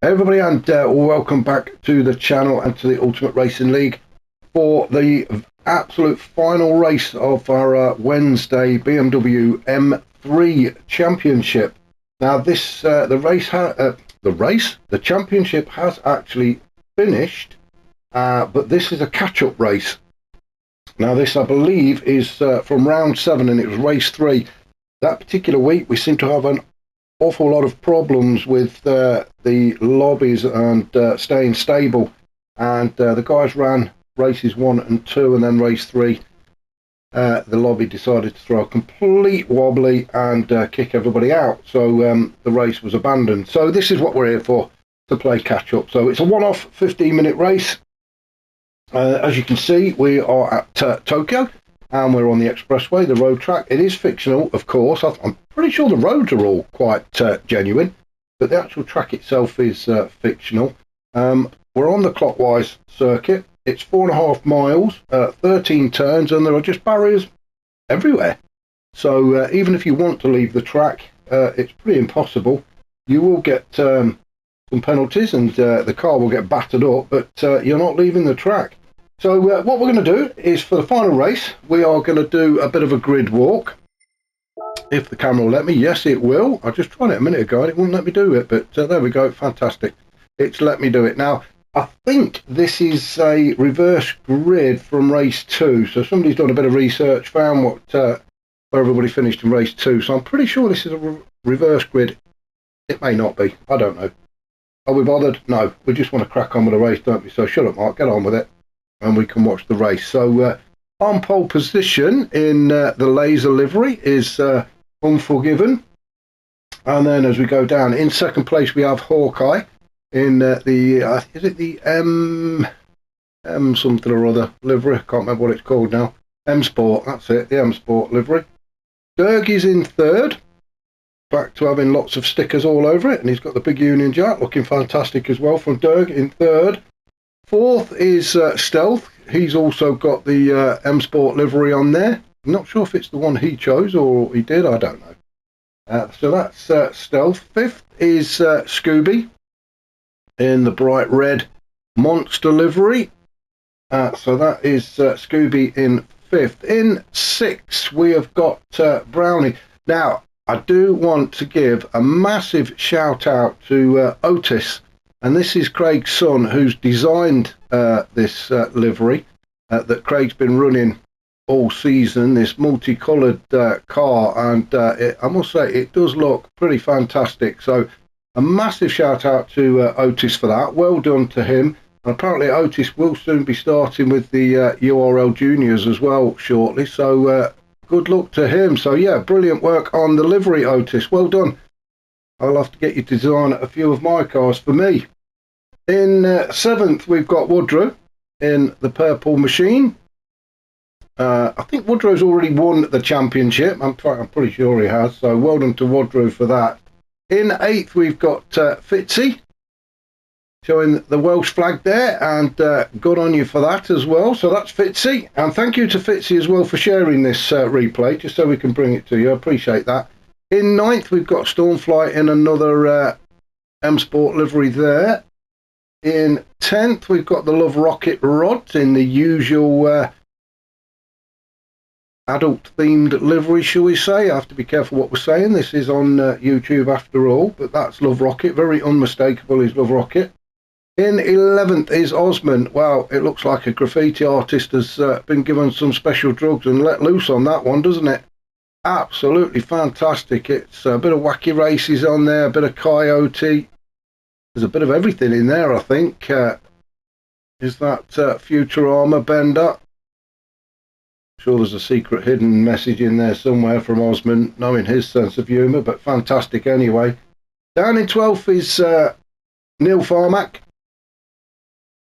Hey everybody, and welcome back to the channel and to the Ultimate Racing League for the absolute final race of our Wednesday BMW M3 Championship. Now, this the championship has actually finished, but this is a catch-up race. Now, this I believe is from round 7, and it was race 3. That particular week, we seem to have an awful lot of problems with the lobbies and staying stable, and the guys ran races 1 and 2, and then race 3 the lobby decided to throw a complete wobbly and kick everybody out, so the race was abandoned. So this is what we're here for, to play catch up. So it's a one-off 15-minute race. As you can see, we are at Tokyo, and we're on the expressway, the road track. It is fictional, of course. I'm pretty sure the roads are all quite genuine, but the actual track itself is fictional. We're on the clockwise circuit. It's 4.5 miles, 13 turns, and there are just barriers everywhere. So even if you want to leave the track, it's pretty impossible. You will get some penalties, and the car will get battered up, but you're not leaving the track. So what we're going to do is, for the final race, we are going to do a bit of a grid walk. If the camera will let me. Yes, it will. I just tried it a minute ago and it wouldn't let me do it, but there we go. Fantastic. It's let me do it. Now, I think this is a reverse grid from race 2. So somebody's done a bit of research, found where everybody finished in race 2. So I'm pretty sure this is a reverse grid. It may not be. I don't know. Are we bothered? No. We just want to crack on with the race, don't we? So shut up, Mark. Get on with it, and we can watch the race. So on pole position in the laser livery is Unforgiven, and then as we go down, in second place we have Hawkeye in is it the M something or other livery? I can't remember what it's called now. M Sport, that's it, the M Sport livery. Derg is in third, back to having lots of stickers all over it, and he's got the big Union Jack, looking fantastic as well from Derg in third. Fourth is Stealth. He's also got the M Sport livery on there. I'm not sure if it's the one he chose or he did. I don't know. So that's Stealth. Fifth is Scooby in the bright red monster livery. So that is Scooby in fifth. In sixth, we have got Brownie. Now, I do want to give a massive shout out to Otis. And this is Craig's son, who's designed this livery that Craig's been running all season, this multicoloured car, and I must say it does look pretty fantastic. So a massive shout out to Otis for that. Well done to him. And apparently Otis will soon be starting with the URL Juniors as well shortly, so good luck to him. So yeah, brilliant work on the livery, Otis. Well done. I'll have to get you to design a few of my cars for me. In seventh, we've got Woodrow in the purple machine. I think Woodrow's already won the championship. I'm pretty sure he has. So well done to Woodrow for that. In eighth, we've got Fitzy, showing the Welsh flag there, and good on you for that as well. So that's Fitzy, and thank you to Fitzy as well for sharing this replay, just so we can bring it to you. I appreciate that. In ninth, we've got Stormfly in another M Sport livery there. In 10th, we've got the Love Rocket Rod in the usual adult-themed livery, shall we say. I have to be careful what we're saying. This is on YouTube after all, but that's Love Rocket. Very unmistakable is Love Rocket. In 11th is Osman. Wow, it looks like a graffiti artist has been given some special drugs and let loose on that one, doesn't it? Absolutely fantastic. It's a bit of wacky races on there, a bit of Coyote. There's a bit of everything in there, I think. Is that Futurama Bender? I'm sure there's a secret hidden message in there somewhere from Osman, knowing his sense of humour, but fantastic anyway. Down in 12th is Neil Farmack.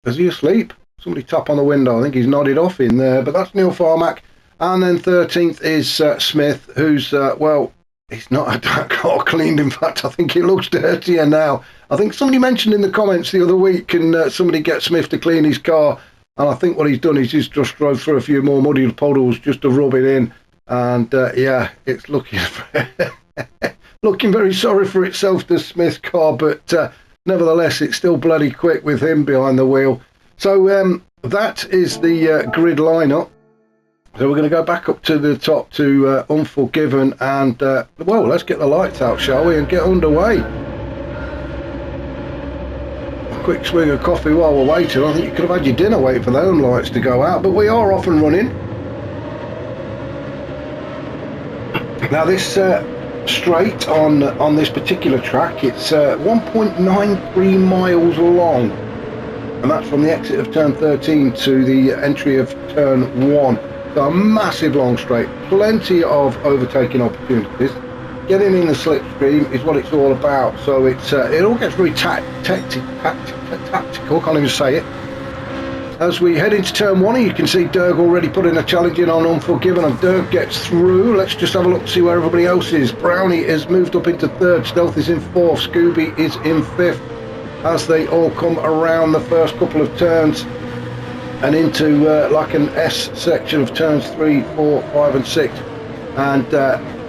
Is he asleep? Somebody tap on the window. I think he's nodded off in there, but that's Neil Farmack. And then 13th is Smith, who's, well, he's not had that car cleaned. In fact, I think it looks dirtier now. I think somebody mentioned in the comments the other week, can somebody get Smith to clean his car? And I think what he's done is he's just drove through a few more muddy puddles just to rub it in. And yeah, it's looking looking very sorry for itself, the Smith car. But nevertheless, it's still bloody quick with him behind the wheel. So that is the grid lineup. So we're going to go back up to the top to Unforgiven, and well, let's get the lights out, shall we, and get underway. A quick swig of coffee while we're waiting. I think you could have had your dinner waiting for those lights to go out, but we are off and running. Now this straight on this particular track, it's 1.93 miles long, and that's from the exit of turn 13 to the entry of turn 1. So a massive long straight, plenty of overtaking opportunities. Getting in the slipstream is what it's all about. So it's it all gets very tactical, can't even say it. As we head into turn 1, you can see Derg already putting a challenge in on Unforgiven, and Derg gets through. Let's just have a look to see where everybody else is. Brownie has moved up into 3rd, Stealth is in 4th, Scooby is in 5th, as they all come around the first couple of turns and into like an S section of turns 3, 4, 5 and 6, and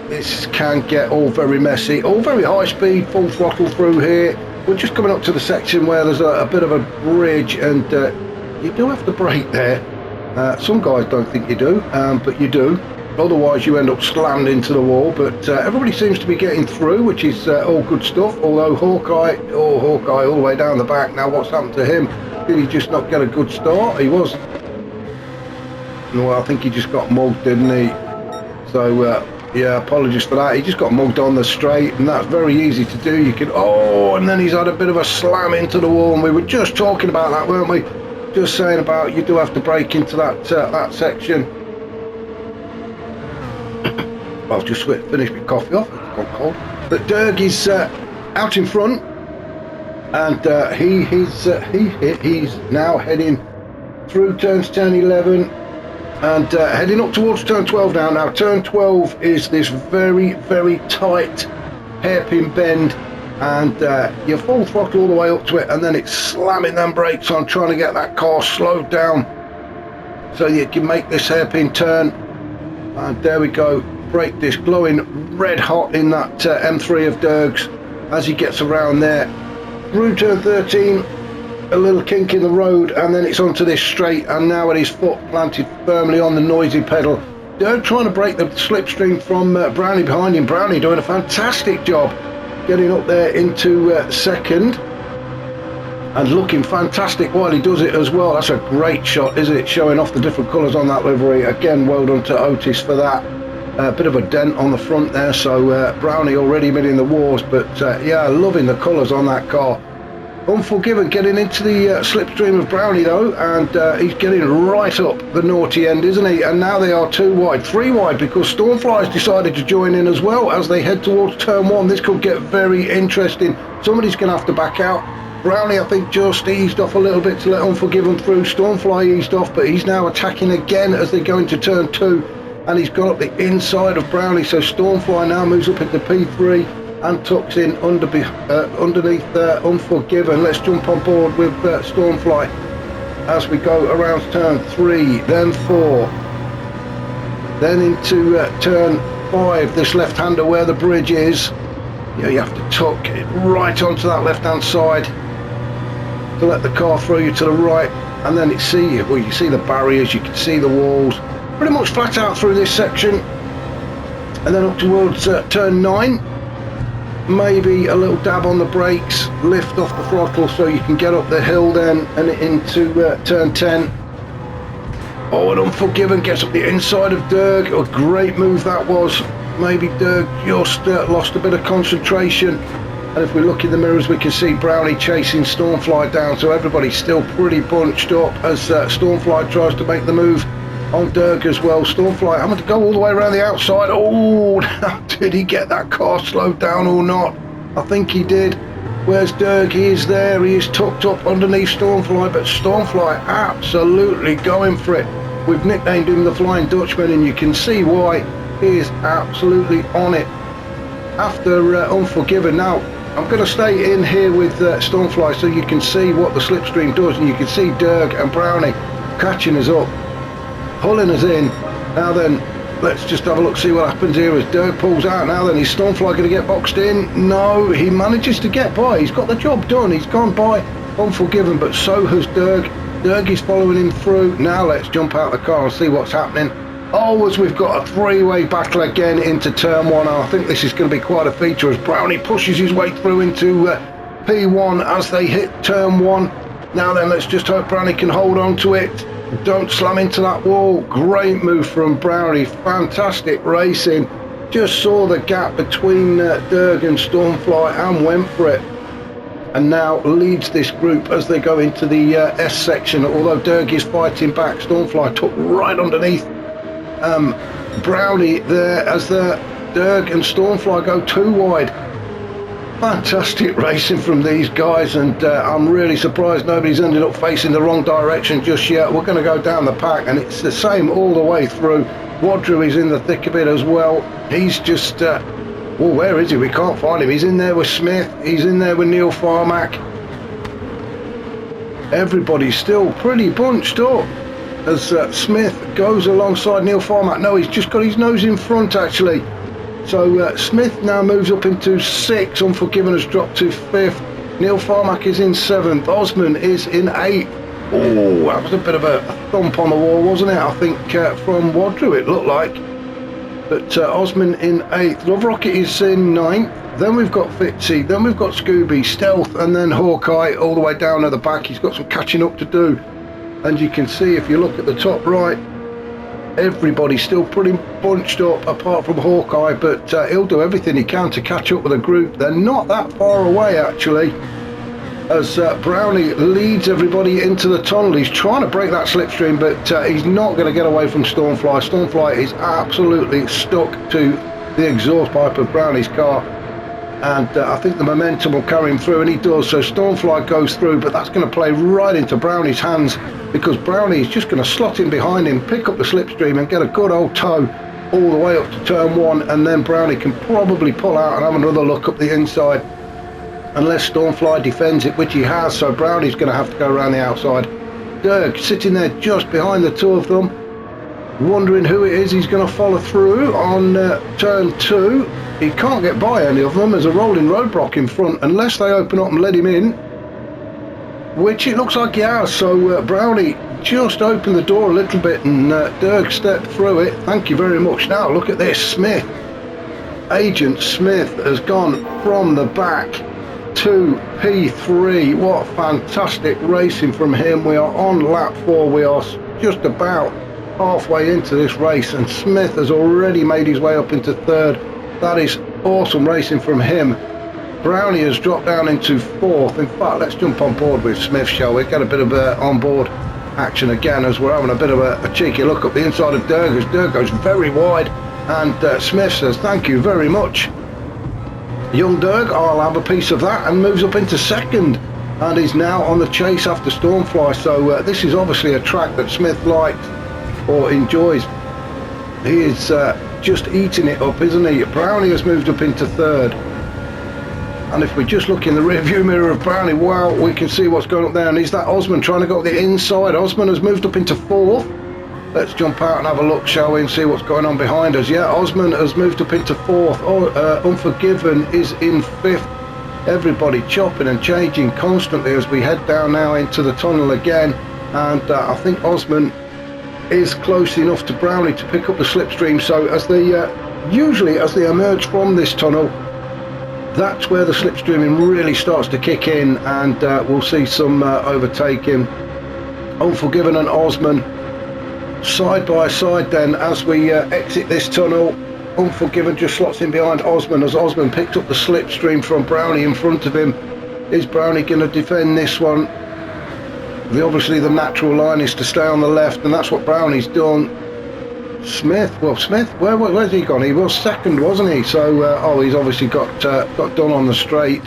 this can get all very messy, all very high speed, full throttle through here. We're just coming up to the section where there's a bit of a bridge, and you do have to brake there. Some guys don't think you do, but you do, otherwise you end up slammed into the wall. But everybody seems to be getting through, which is all good stuff, although Hawkeye all the way down the back. Now what's happened to him? Did he just not get a good start? He was, well, I think he just got mugged, didn't he? So yeah, apologies for that. He just got mugged on the straight, and that's very easy to do. You can, and then he's had a bit of a slam into the wall, and we were just talking about that, weren't we? Just saying about you do have to brake into that that section. I'll just finish my coffee off, it's gone cold. But Derg is out in front, and he's now heading through turns 10, 11, and heading up towards turn 12 now. Now turn 12 is this very, very tight hairpin bend, and you full throttle all the way up to it, and then it's slamming them brakes on, trying to get that car slowed down so you can make this hairpin turn. And there we go, brake disc glowing red hot in that M3 of Derg's as he gets around there. Through turn 13, a little kink in the road, and then it's onto this straight, and now with his foot planted firmly on the noisy pedal, Derg trying to break the slipstream from Brownie behind him. Brownie doing a fantastic job getting up there into 2nd, and looking fantastic while he does it as well. That's a great shot, isn't it, showing off the different colours on that livery. Again, well done to Otis for that. A bit of a dent on the front there, so Brownie already been in the wars, but yeah, loving the colours on that car. Unforgiven getting into the slipstream of Brownie though, and he's getting right up the naughty end, isn't he? And now they are 2 wide, 3 wide, because Stormfly's decided to join in as well as they head towards turn 1. This could get very interesting. Somebody's going to have to back out. Brownie, I think, just eased off a little bit to let Unforgiven through. Stormfly eased off, but he's now attacking again as they go into turn 2. And he's got up the inside of Brownie, so Stormfly now moves up into P3 and tucks in underneath Unforgiven. Let's jump on board with Stormfly as we go around turn 3, then 4, then into turn 5, this left-hander where the bridge is. Yeah, you have to tuck it right onto that left-hand side to let the car throw you to the right, and then you see the barriers, you can see the walls, pretty much flat out through this section, and then up towards turn 9, maybe a little dab on the brakes, lift off the throttle so you can get up the hill then and into turn 10. And Unforgiven gets up the inside of Derg. A great move that was. Maybe Derg just lost a bit of concentration, and if we look in the mirrors we can see Brownie chasing Stormfly down, so everybody's still pretty bunched up as Stormfly tries to make the move on Derg as well. Stormfly having to go all the way around the outside. Did he get that car slowed down or not? I think he did. Where's Derg? He is there. He is tucked up underneath Stormfly, but Stormfly absolutely going for it. We've nicknamed him the Flying Dutchman, and you can see why. He is absolutely on it after Unforgiven. Now I'm going to stay in here with Stormfly so you can see what the slipstream does, and you can see Derg and Brownie catching us up, pulling us in. Now then, Let's just have a look, see what happens here as Dirk pulls out now. Then is Stormfly going to get boxed in? No, he manages to get by. He's got the job done. He's gone by unforgiven, but so has Dirk. Dirk is following him through. Now let's jump out the car and see what's happening. Oh, as we've got a three-way battle again into turn one. I think this is going to be quite a feature as Brownie pushes his way through into P1 as they hit turn one. Now then, let's just hope Brownie can hold on to it. Don't slam into that wall. Great move from Brownie. Fantastic racing. Just saw the gap between Dirk and Stormfly and went for it. And now leads this group as they go into the S section. Although Dirk is fighting back, Stormfly took right underneath Brownie there as the Dirk and Stormfly go too wide. Fantastic racing from these guys, and I'm really surprised nobody's ended up facing the wrong direction just yet. We're going to go down the pack, and it's the same all the way through. Wadru is in the thick of it as well. He's just, well, where is he? We can't find him. He's in there with Smith. He's in there with Neil Farmack. Everybody's still pretty bunched up as Smith goes alongside Neil Farmack. No, he's just got his nose in front, actually. So Smith now moves up into 6th. Unforgiven has dropped to 5th. Neil Farmack is in 7th. Osman is in 8th. Oh, that was a bit of a thump on the wall, wasn't it? I think from Wadru it looked like. But Osman in 8th. Love Rocket is in 9th. Then we've got Fitzy. Then we've got Scooby, Stealth, and then Hawkeye all the way down at the back. He's got some catching up to do. And you can see if you look at the top right, everybody's still pretty bunched up apart from Hawkeye, but he'll do everything he can to catch up with the group. They're not that far away actually, as Brownie leads everybody into the tunnel. He's trying to break that slipstream, but he's not going to get away from Stormfly. Stormfly is absolutely stuck to the exhaust pipe of Brownie's car, and I think the momentum will carry him through, and he does. So Stormfly goes through, but that's going to play right into Brownie's hands, because Brownie is just going to slot in behind him, pick up the slipstream and get a good old tow all the way up to turn one, and then Brownie can probably pull out and have another look up the inside, unless Stormfly defends it, which he has. So Brownie's going to have to go around the outside. Dirk sitting there just behind the two of them, wondering who it is he's going to follow through on turn 2. He can't get by any of them. There's a rolling roadblock in front unless they open up and let him in, which it looks like he has. So Brownie just opened the door a little bit, and Dirk stepped through it. Thank you very much. Now look at this. Smith, Agent Smith, has gone from the back to P3. What fantastic racing from him. We are on lap 4. We are just about halfway into this race, and Smith has already made his way up into 3rd. That is awesome racing from him. Brownie has dropped down into 4th. In fact, let's jump on board with Smith, shall we? Get a bit of on-board action again, as we're having a bit of a cheeky look up the inside of Dirk, as Dirk goes very wide, and Smith says thank you very much. Young Dirk, I'll have a piece of that, and moves up into 2nd, and is now on the chase after Stormfly. So this is obviously a track that Smith likes or enjoys. He is just eating it up, isn't he? Brownie has moved up into 3rd. And if we just look in the rear view mirror of Brownie, wow, we can see what's going up there. And is that Osman trying to go up the inside? Osman has moved up into 4th. Let's jump out and have a look, shall we, and see what's going on behind us. Yeah, Osman has moved up into 4th. Unforgiven is in 5th. Everybody chopping and changing constantly as we head down now into the tunnel again. And I think Osman is close enough to Brownie to pick up the slipstream. So as they usually as they emerge from this tunnel, that's where the slipstreaming really starts to kick in, and we'll see some overtaking. Unforgiven and Osman side by side then as we exit this tunnel. Unforgiven just slots in behind Osman as Osman picked up the slipstream from Brownie in front of him. Is Brownie going to defend this one? Obviously the natural line is to stay on the left, and that's what Brownie's done. Smith, where's he gone? He was 2nd, wasn't he? So oh, he's obviously got done on the straight,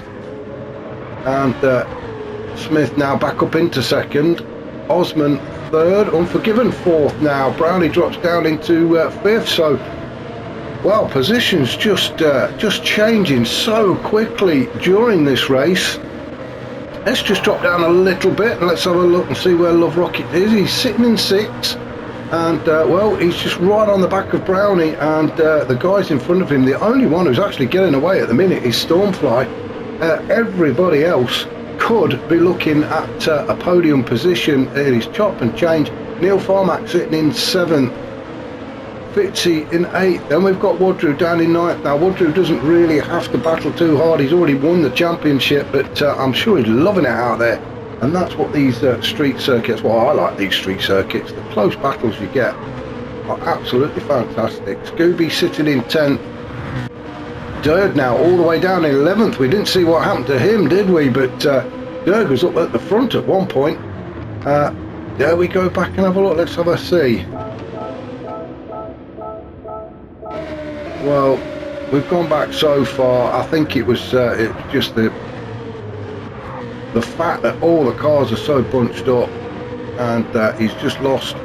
and Smith now back up into 2nd. Osman 3rd. Unforgiven 4th now. Brownie drops down into 5th. So well, positions just changing so quickly during this race. Let's just drop down a little bit and let's have a look and see where Love Rocket is. He's sitting in 6th. And well, he's just right on the back of Brownie, and the guys in front of him, the only one who's actually getting away at the minute is Stormfly. Everybody else could be looking at a podium position. It is chop and change. Neil Farmack sitting in 7th, Fitzy in 8th. Then we've got Wadru down in 9th. Now Wadru doesn't really have to battle too hard, he's already won the championship, but I'm sure he's loving it out there. And that's what these street circuits, well, I like these street circuits, the close battles you get are absolutely fantastic. Scooby sitting in 10th. Dirk now all the way down in 11th. We didn't see what happened to him, did we? But Dirk was up at the front at one point. There we go, back and have a look. Let's have a see. Well, we've gone back so far. I think it was just the fact that all the cars are so bunched up, and he's just lost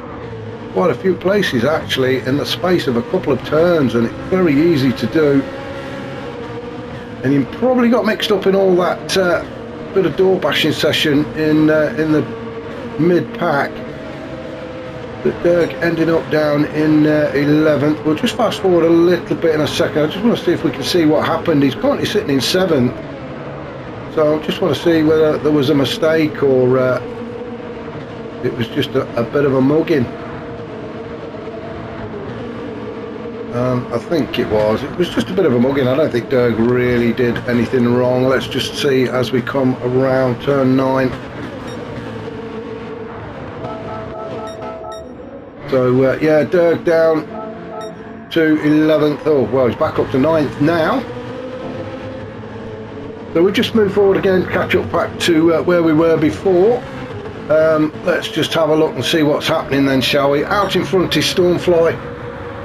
quite a few places actually in the space of a couple of turns, and it's very easy to do. And he probably got mixed up in all that bit of door bashing session in the mid pack. But Dirk ending up down in 11th. We'll just fast forward a little bit in a second. I just want to see if we can see what happened. He's currently sitting in 7th. So I just want to see whether there was a mistake or it was just a bit of a mugging. I think it was just a bit of a mugging. I don't think Dirk really did anything wrong. Let's just see as we come around turn 9. So yeah, Dirk down to 11th. Oh well, he's back up to 9th now. So we just move forward again, catch up back to where we were before. Let's just have a look and see what's happening then, shall we? Out in front is Stormfly.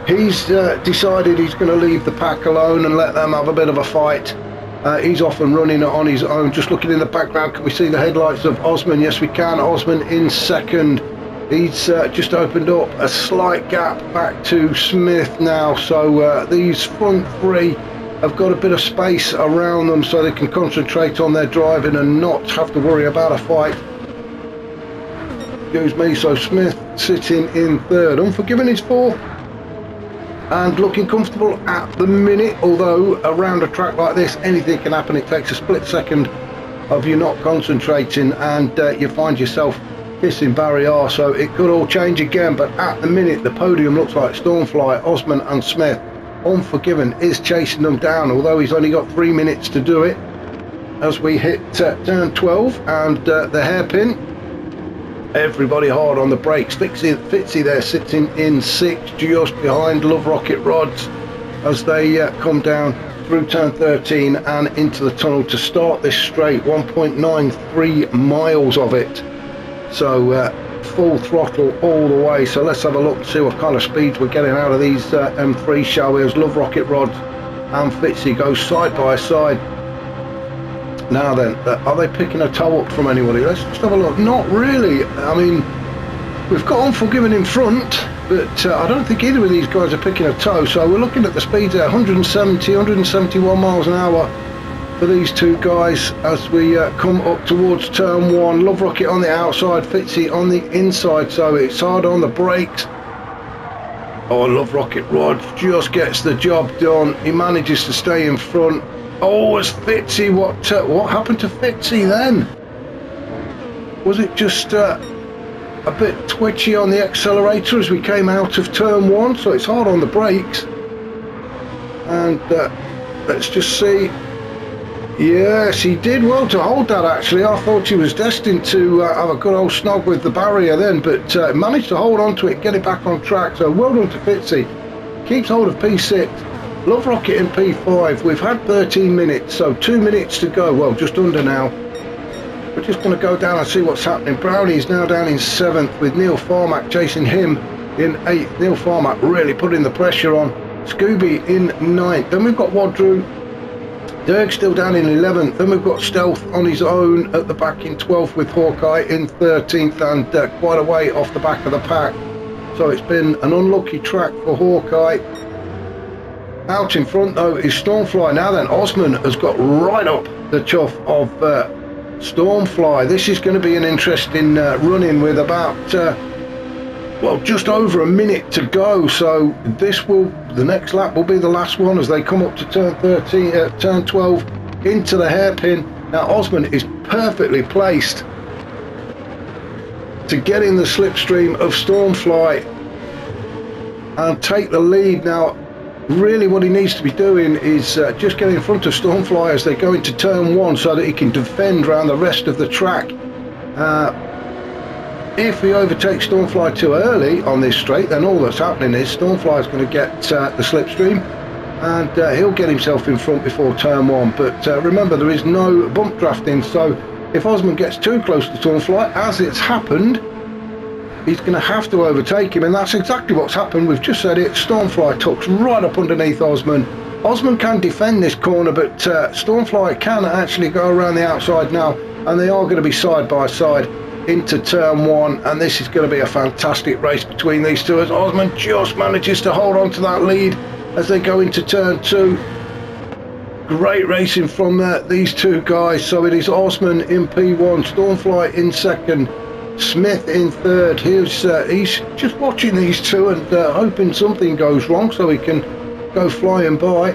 He's decided he's going to leave the pack alone and let them have a bit of a fight. He's off and running on his own. Just looking in the background, can we see the headlights of Osman? Yes, we can. Osman in 2nd. He's just opened up a slight gap back to Smith now. So these front 3 have got a bit of space around them so they can concentrate on their driving and not have to worry about a fight. Excuse me. So Smith sitting in 3rd. Unforgiven is 4th. And looking comfortable at the minute, although around a track like this anything can happen. It takes a split second of you not concentrating and you find yourself kissing barrier, so it could all change again. But at the minute the podium looks like Stormfly, Osman and Smith. Unforgiven is chasing them down, although he's only got 3 minutes to do it as we hit turn 12 and the hairpin. Everybody hard on the brakes. Fitzy there sitting in 6th, just behind Love Rocket Rods as they come down through turn 13 and into the tunnel to start this straight. 1.93 miles of it, so full throttle all the way. So let's have a look and see what kind of speeds we're getting out of these M3, shall we, as Love Rocket Rods and Fitzy go side by side. Now then, are they picking a toe up from anybody? Let's just have a look. Not really. I mean, we've got Unforgiven in front, but I don't think either of these guys are picking a toe. So we're looking at the speeds there, 170, 171 miles an hour for these two guys as we come up towards turn 1. Love Rocket on the outside, Fitzy on the inside, so it's hard on the brakes. Oh, Love Rocket Rod just gets the job done. He manages to stay in front. Oh, it's Fitzy. What happened to Fitzy then? Was it just a bit twitchy on the accelerator as we came out of turn 1? So it's hard on the brakes. And let's just see. Yes, he did well to hold that actually. I thought he was destined to have a good old snog with the barrier then, but managed to hold on to it, get it back on track. So well done to Fitzy. Keeps hold of P6. Love Rocket in P5. We've had 13 minutes, so 2 minutes to go. Well, just under now. We're just going to go down and see what's happening. Brownie's now down in 7th with Neil Farmack chasing him in 8th. Neil Farmack really putting the pressure on. Scooby in 9th. Then we've got Wadru. Dirk's still down in 11th. Then we've got Stealth on his own at the back in 12th with Hawkeye in 13th and quite a way off the back of the pack. So it's been an unlucky track for Hawkeye. Out in front though is Stormfly. Now then, Osman has got right up the chuff of Stormfly. This is going to be an interesting run-in with about well, just over a minute to go, so the next lap will be the last one as they come up to turn 12 into the hairpin. Now Osman is perfectly placed to get in the slipstream of Stormfly and take the lead. Now really what he needs to be doing is just get in front of Stormfly as they go into turn 1 so that he can defend around the rest of the track. If he overtakes Stormfly too early on this straight, then all that's happening is Stormfly is going to get the slipstream and he'll get himself in front before turn 1. But remember, there is no bump drafting, so if Osman gets too close to Stormfly, as it's happened, he's going to have to overtake him, and that's exactly what's happened. We've just said it. Stormfly tucks right up underneath Osman. Osman can defend this corner, but Stormfly can actually go around the outside now, and they are going to be side by side into turn 1, and this is going to be a fantastic race between these two as Osman just manages to hold on to that lead as they go into turn 2. Great racing from these two guys. So it is Osman in P1, Stormfly in second, Smith in third. He's just watching these two and hoping something goes wrong so he can go flying by.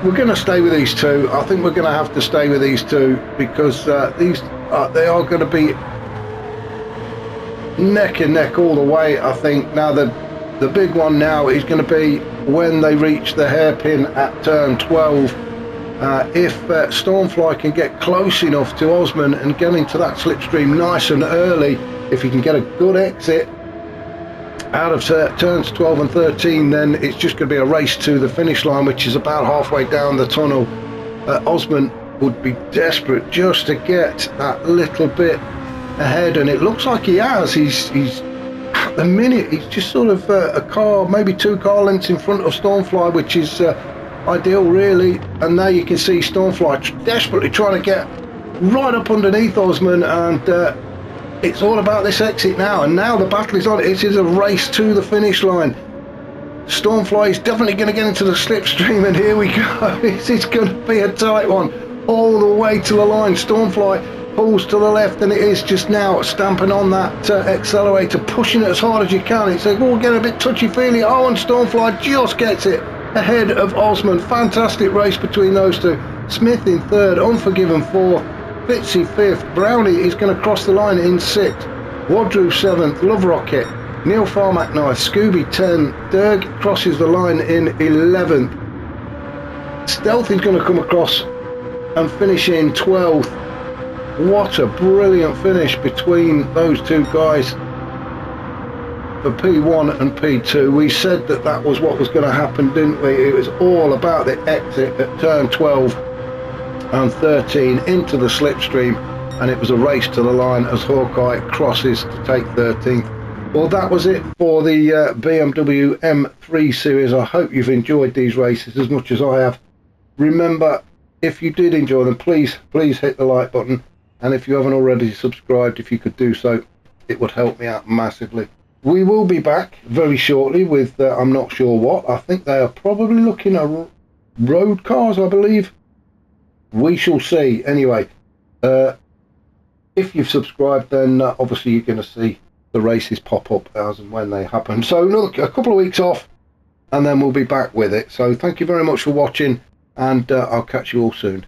We're going to stay with these two. I think we're going to have to stay with these two because they are going to be neck and neck all the way, I think. Now the big one now is going to be when they reach the hairpin at turn 12. If Stormfly can get close enough to Osman and get into that slipstream nice and early, if he can get a good exit out of turns 12 and 13, then it's just going to be a race to the finish line, which is about halfway down the tunnel. Osman would be desperate just to get that little bit ahead, and it looks like he has. He's at the minute he's just sort of a car, maybe 2 car lengths in front of Stormfly, which is ideal really. And now you can see Stormfly desperately trying to get right up underneath Osman, and it's all about this exit now, and now the battle is on. It is a race to the finish line. Stormfly is definitely going to get into the slipstream, and here we go. It's going to be a tight one all the way to the line. Stormfly pulls to the left, and it is just now stamping on that accelerator, pushing it as hard as you can. It's like, oh, get a bit touchy-feely. Oh, and Stormfly just gets it ahead of Osman. Fantastic race between those two. Smith in third, Unforgiven 4, Fitzy 5th, Brownie is going to cross the line in 6th, Wadru 7th, Love Rocket, Neil Farmack 9th, Scooby 10, Derg crosses the line in 11th. Stealth is going to come across and finish in 12th. What a brilliant finish between those two guys for P1 and P2. We said that was what was going to happen, didn't we? It was all about the exit at turn 12 and 13 into the slipstream, and it was a race to the line as Hawkeye crosses to take 13th. Well, that was it for the BMW M3 series. I hope you've enjoyed these races as much as I have. Remember, if you did enjoy them, please hit the like button, and if you haven't already subscribed, if you could do so, it would help me out massively. We will be back very shortly with I'm not sure what. I think they are probably looking at road cars, I believe. We shall see. Anyway, if you've subscribed, then obviously you're going to see the races pop up as and when they happen. So a couple of weeks off, and then we'll be back with it. So thank you very much for watching, and I'll catch you all soon.